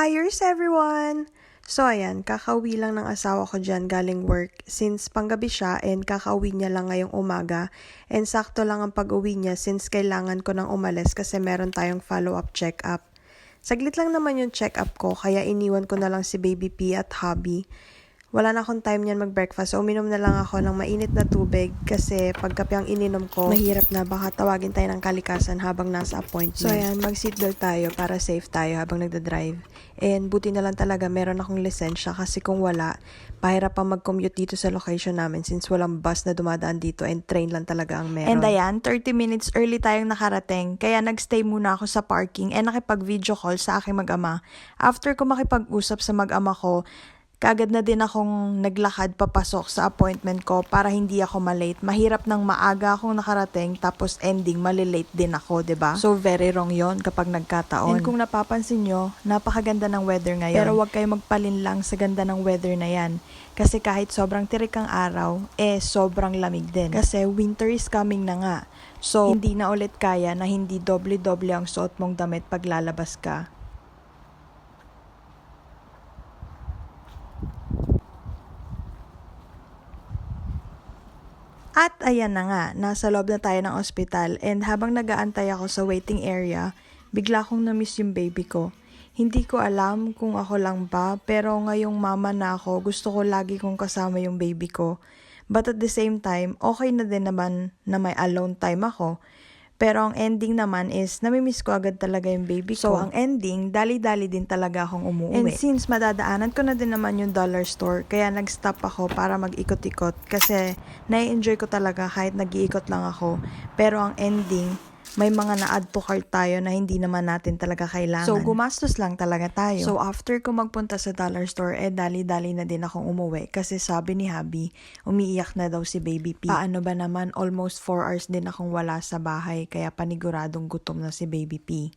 Hiers everyone! So ayan, kakauwi lang ng asawa ko dyan galing work since panggabi siya and kakauwi niya lang ngayong umaga. And sakto lang ang pag-uwi niya since kailangan ko nang umalis kasi meron tayong follow-up check-up. Saglit lang naman yung check-up ko kaya iniwan ko na lang si Baby P at hubby. Wala na akong time niyan mag-breakfast so uminom na lang ako ng mainit na tubig kasi pagkape ang ininom ko, mahirap na baka tawagin tayo ng kalikasan habang nasa appointment. So ayan, mag-seatbelt tayo para safe tayo habang nagda-drive. And buti na lang talaga meron akong lisensya kasi kung wala, pahirap pang mag-commute dito sa location namin since walang bus na dumadaan dito and train lang talaga ang meron. And ayan, 30 minutes early tayong nakarating kaya nagstay muna ako sa parking and nakipag-video call sa aking mag-ama. After ko makipag-usap sa mag-ama ko, kaagad na din akong naglakad papasok sa appointment ko para hindi ako malate. Mahirap nang maaga akong nakarating tapos ending malilate din ako, 'di ba? So very wrong 'yon kapag nagkataon. And kung napapansin nyo, napakaganda ng weather ngayon. Pero wag kayo magpalinlang sa ganda ng weather na 'yan. Kasi kahit sobrang tirik ang araw, sobrang lamig din. Kasi winter is coming na nga. So hindi na ulit kaya na hindi doble-doble ang suot mong damit pag lalabas ka. At ayan na nga, nasa loob na tayo ng ospital and habang nagaantay ako sa waiting area, bigla kong na-miss yung baby ko. Hindi ko alam kung ako lang ba, pero ngayong mama na ako, gusto ko lagi kong kasama yung baby ko. But at the same time, okay na din naman na may alone time ako. Pero ang ending naman is, namimiss ko agad talaga yung baby ko. So, ang ending, dali-dali din talaga akong umuwi. And since madadaanan ko na din naman yung dollar store, kaya nag-stop ako para mag-ikot-ikot. Kasi, nai-enjoy ko talaga kahit nag-iikot lang ako. Pero ang ending, may mga na-add to cart tayo na hindi naman natin talaga kailangan. So, gumastos lang talaga tayo. So, after ko magpunta sa dollar store, dali-dali na din akong umuwi. Kasi sabi ni hubby, umiiyak na daw si Baby P. Paano ba naman, almost 4 hours din akong wala sa bahay, kaya paniguradong gutom na si Baby P.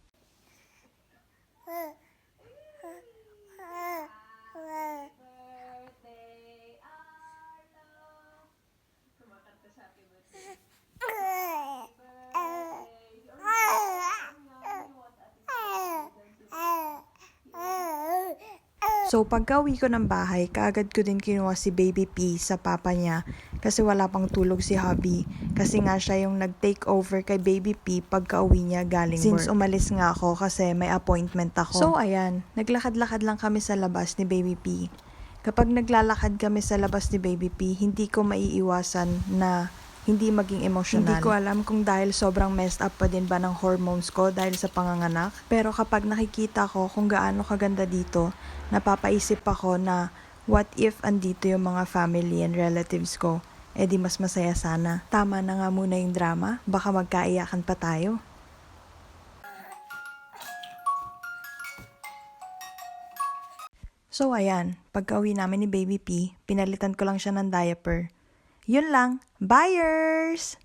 So, pagka-uwi ko ng bahay, kaagad ko din kinuha si Baby P sa papa niya kasi wala pang tulog si hubby. Kasi nga siya yung nag-take over kay Baby P pagka-uwi niya galing work. Since umalis nga ako kasi may appointment ako. So, ayan, naglakad-lakad lang kami sa labas ni Baby P. Kapag naglalakad kami sa labas ni Baby P, hindi ko maiiwasan na hindi maging emosyonal. Hindi ko alam kung dahil sobrang messed up pa din ba ng hormones ko dahil sa panganganak. Pero kapag nakikita ko kung gaano kaganda dito, napapaisip ako na what if andito yung mga family and relatives ko, di mas masaya sana. Tama na nga muna yung drama, baka magkaiyakan pa tayo. So ayan, pagka-uwi namin ni Baby P, pinalitan ko lang siya ng diaper. Yun lang, buyers!